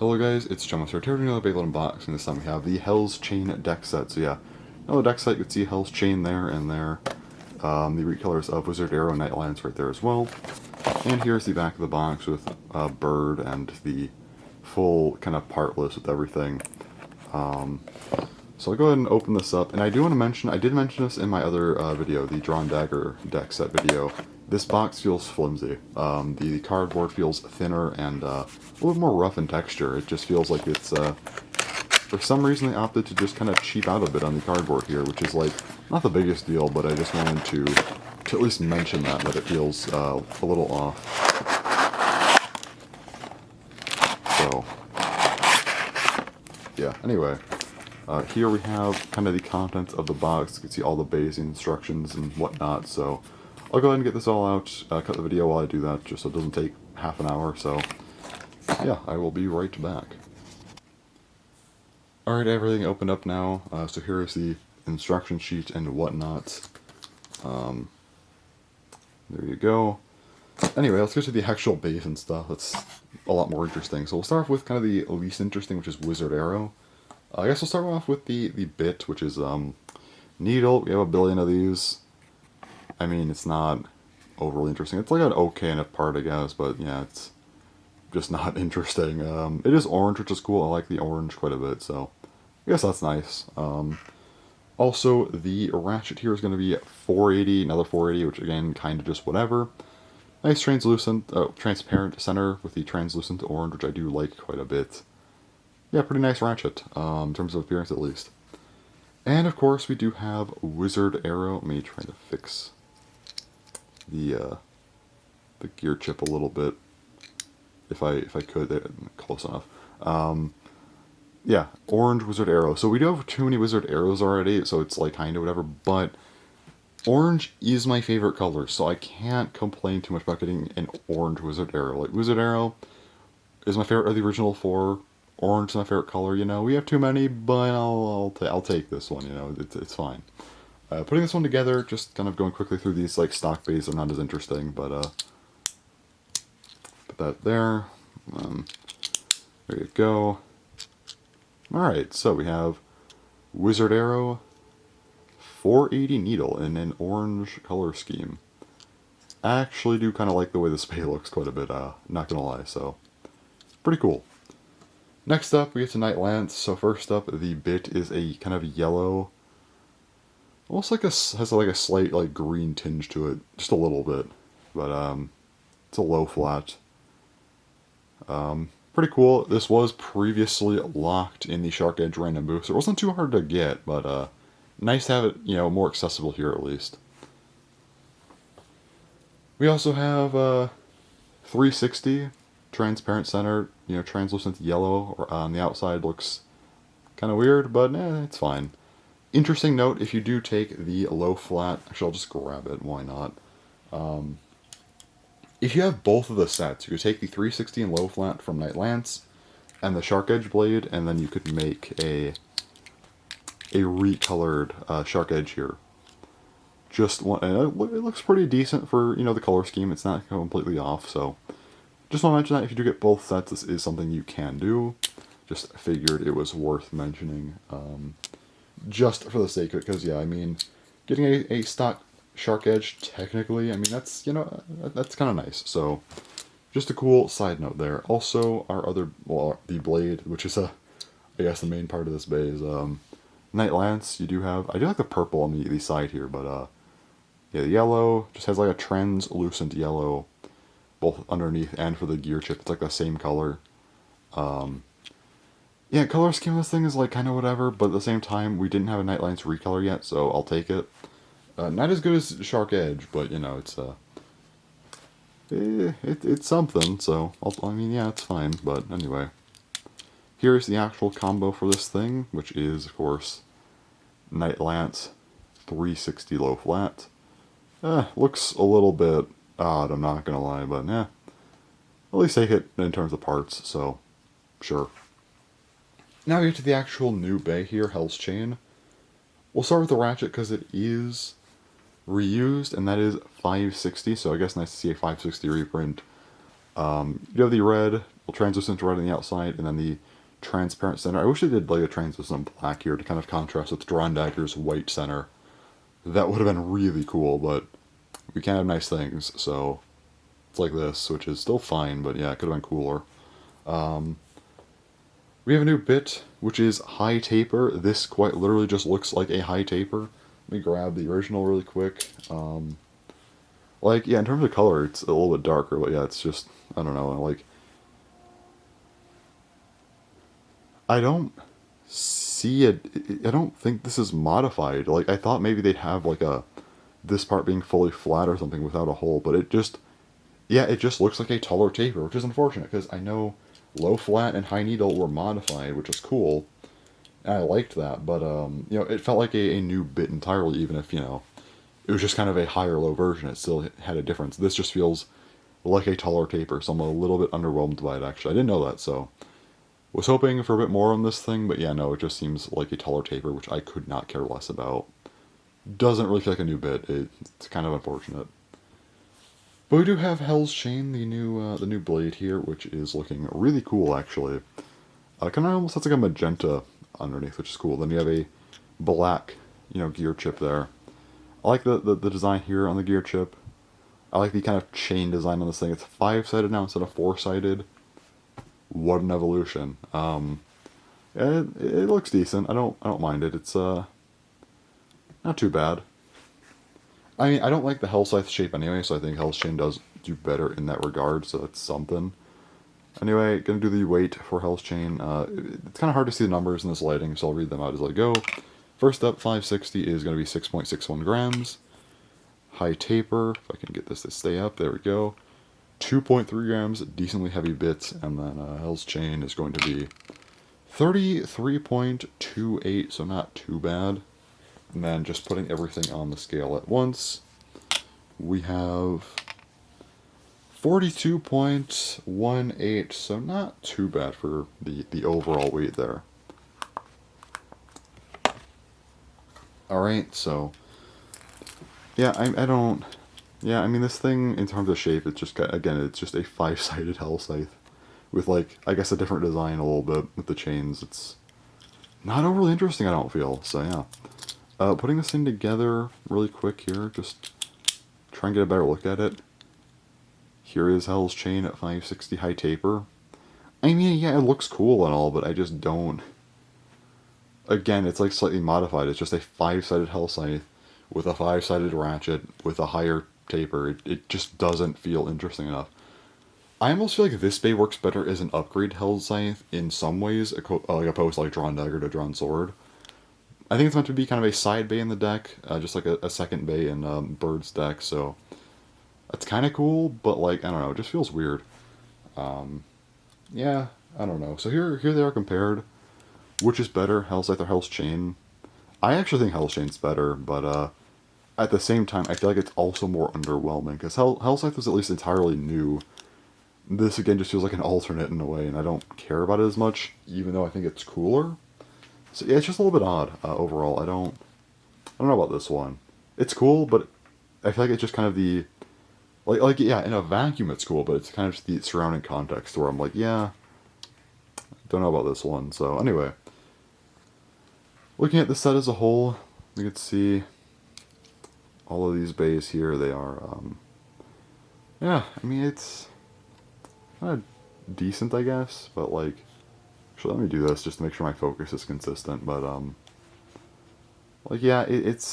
Hello guys, it's John here with another Beyblade unboxing. This time we have the HellsChain Deck Set. So yeah, another deck set. You can see HellsChain there and there. The recolors of Wizard Arrow and Night Lance right there as well. And here's the back of the box with Bird and the full kind of part list with everything. So I'll go ahead and open this up. And I do want to mention, I did mention this in my other video, the Drawn Dagger Deck Set video. This box feels flimsy. The cardboard feels thinner and a little more rough in texture. It just feels like it's, for some reason they opted to just kind of cheap out a bit on the cardboard here, which is like, not the biggest deal, but I just wanted to at least mention that it feels a little off. So, yeah, anyway. Here we have kind of the contents of the box. You can see all the basic instructions and whatnot, so I'll go ahead and get this all out, cut the video while I do that, just so it doesn't take half an hour, so yeah, I will be right back. Alright, everything opened up now, so here is the instruction sheet and whatnot. There you go. Anyway, let's get to the actual base and stuff. That's a lot more interesting. So we'll start off with kind of the least interesting, which is Wizard Arrow. I guess we'll start off with the bit, which is needle. We have a billion of these. I mean, it's not overly interesting. It's like an okay enough part, I guess, but yeah, it's just not interesting. It is orange, which is cool. I like the orange quite a bit, so I guess that's nice. Also, the ratchet here is going to be 480, another 480, which again, kind of just whatever. Nice translucent, transparent center with the translucent orange, which I do like quite a bit. Yeah, pretty nice ratchet, in terms of appearance at least. And of course, we do have Wizard Arrow. Let me try to fix the gear chip a little bit, if I could. There, close enough. Yeah, orange Wizard Arrow. So we do have too many Wizard Arrows already, so it's like kind of whatever. But orange is my favorite color, so I can't complain too much about getting an orange Wizard Arrow. Like Wizard Arrow is my favorite of the original four. Orange is my favorite color, you know. We have too many, but I'll take this one, you know. It's fine. Putting this one together, just kind of going quickly through these like stock bays are not as interesting, but put that there. There you go. Alright, so we have Wizard Arrow, 480 needle in an orange color scheme. I actually do kind of like the way this bay looks quite a bit, not gonna lie, so pretty cool. Next up, we get to Night Lance. So first up, the bit is a kind of yellow, almost like has like a slight like green tinge to it, just a little bit, but it's a low flat. Pretty cool. This was previously locked in the Shark Edge random booth, so it wasn't too hard to get, but nice to have it, you know, more accessible here at least. We also have 360. Transparent center, you know, translucent yellow on the outside looks kind of weird, but it's fine. Interesting note, if you do take the low flat, actually I'll just grab it, why not? If you have both of the sets, you could take the 360 and low flat from Night Lance and the Shark Edge blade, and then you could make a recolored Shark Edge here. Just one, and it looks pretty decent for, you know, the color scheme. It's not completely off, so just want to mention that if you do get both sets, this is something you can do. Just figured it was worth mentioning, just for the sake of it, because yeah, I mean, getting a stock Shark Edge, technically, I mean, that's, you know, that's kind of nice. So, just a cool side note there. Also, our other, well, the blade, which is I guess the main part of this bay is, Night Lance. I do like the purple on the side here, but yeah, the yellow just has like a translucent yellow, both underneath and for the gear chip. It's like the same color. Yeah, color scheme of this thing is like kind of whatever, but at the same time, we didn't have a Night Lance recolor yet, so I'll take it. Not as good as Shark Edge, but you know, it's something, so I mean, yeah, it's fine, but anyway. Here's the actual combo for this thing, which is, of course, Night Lance 360 low flat. Looks a little bit odd, I'm not gonna lie, but yeah. At least take it in terms of parts, so sure. Now we get to the actual new bay here, HellsChain. We'll start with the ratchet because it is reused, and that is 560, so I guess nice to see a 560 reprint. You have the red translucent red on the outside, and then the transparent center. I wish they did like a translucent black here to kind of contrast with Drawn Dagger's white center. That would have been really cool, but we can't have nice things, so it's like this, which is still fine, but yeah, it could have been cooler. We have a new bit, which is high taper. This quite literally just looks like a high taper. Let me grab the original really quick. Like, yeah, in terms of color, it's a little bit darker, but yeah, it's just, I don't know, like, I don't see it, I don't think this is modified. Like, I thought maybe they'd have, like, this part being fully flat or something without a hole, but it just, yeah, it just looks like a taller taper, which is unfortunate, because I know low flat and high needle were modified, which is cool, and I liked that, but, you know, it felt like a new bit entirely, even if, you know, it was just kind of a higher low version. It still had a difference. This just feels like a taller taper, so I'm a little bit underwhelmed by it, actually. I didn't know that, so was hoping for a bit more on this thing, but yeah, no, it just seems like a taller taper, which I could not care less about. Doesn't really feel like a new bit. It's kind of unfortunate. But we do have HellsChain, the new blade here, which is looking really cool, actually. Kind of almost has like a magenta underneath, which is cool. Then you have a black, you know, gear chip there. I like the design here on the gear chip. I like the kind of chain design on this thing. It's 5-sided now instead of 4-sided. What an evolution. It looks decent. I don't mind it. It's not too bad. I mean, I don't like the Hellscythe shape anyway, so I think HellsChain does do better in that regard, so that's something. Anyway, gonna do the weight for HellsChain. It's kind of hard to see the numbers in this lighting, so I'll read them out as I go. First up, 560 is going to be 6.61 grams. High taper, if I can get this to stay up, there we go. 2.3 grams, decently heavy bits, and then HellsChain is going to be 33.28, so not too bad. And then just putting everything on the scale at once, we have 42.18, so not too bad for the overall weight there. Alright, so, yeah, I don't, yeah, I mean, this thing, in terms of shape, it's just, again, it's just a 5-sided Hellscythe with, like, I guess a different design a little bit with the chains. It's not overly interesting, I don't feel, so yeah. Putting this thing together really quick here, just try and get a better look at it. Here is HellsChain at 560 high taper. I mean, yeah, it looks cool and all, but I just don't. Again, it's like slightly modified. It's just a 5-sided Hellscythe with a 5-sided ratchet with a higher taper. It just doesn't feel interesting enough. I almost feel like this bay works better as an upgrade Hellscythe in some ways, like opposed to like Drawn Dagger to Drawn Sword. I think it's meant to be kind of a side bay in the deck, just like a second bay in Bird's deck, so that's kind of cool, but like, I don't know, it just feels weird. Yeah, I don't know. So here they are compared. Which is better, Hellscythe or HellsChain? I actually think HellsChain's better, but at the same time, I feel like it's also more underwhelming, because HellsCythe was at least entirely new. This, again, just feels like an alternate in a way, and I don't care about it as much, even though I think it's cooler. So yeah, it's just a little bit odd, overall. I don't know about this one. It's cool, but I feel like it's just kind of the, like yeah, in a vacuum it's cool, but it's kind of just the surrounding context where I'm like, yeah, don't know about this one. So anyway, looking at the set as a whole, you can see all of these bays here. They are, yeah, I mean, it's kind of decent, I guess, but like, actually, let me do this just to make sure my focus is consistent, but, like, yeah, it's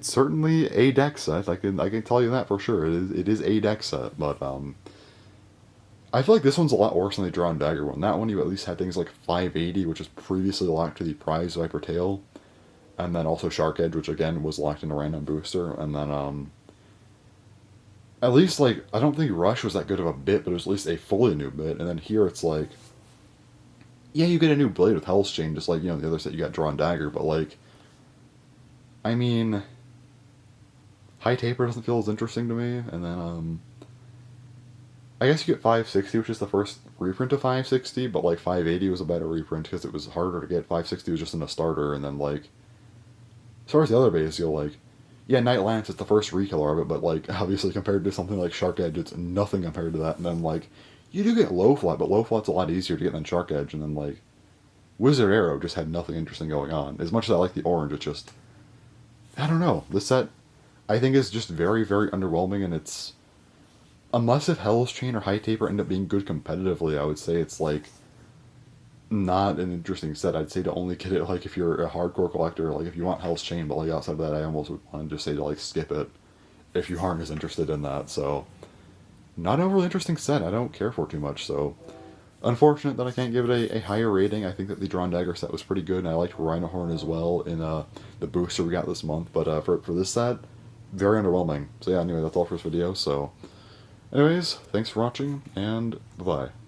certainly a deck set. I can tell you that for sure. It is a deck set, but, I feel like this one's a lot worse than the Drawn Dagger one. That one, you at least had things like 580, which was previously locked to the Prize Viper Tail, and then also Shark Edge, which again was locked in a random booster, and then, at least, like, I don't think Rush was that good of a bit, but it was at least a fully new bit, and then here it's like, yeah, you get a new blade with HellsChain, just like, you know, the other set you got Drawn Dagger, but like, I mean, High Taper doesn't feel as interesting to me, and then, I guess you get 560, which is the first reprint of 560, but like 580 was a better reprint because it was harder to get. 560 was just in a starter, and then like, as far as the other bays go, like, yeah, Night Lance is the first rekiller of it, but like obviously compared to something like Shark Edge, it's nothing compared to that. And then like you do get Low Flat, but Low Flat's a lot easier to get than Shark Edge. And then like Wizard Arrow just had nothing interesting going on. As much as I like the orange, it's just I don't know. This set I think is just very very underwhelming, and it's unless if HellsChain or High Taper end up being good competitively, I would say it's like not an interesting set. I'd say to only get it like if you're a hardcore collector, like if you want HellsChain, but like outside of that, I almost would want to just say to like skip it if you aren't as interested in that. So not an overly interesting set. I don't care for too much. So unfortunate that I can't give it a higher rating. I think that the Drawn Dagger set was pretty good, and I liked Rhino Horn as well in the booster we got this month. But for this set, very underwhelming. So yeah, anyway, that's all for this video. So anyways, thanks for watching, and bye-bye.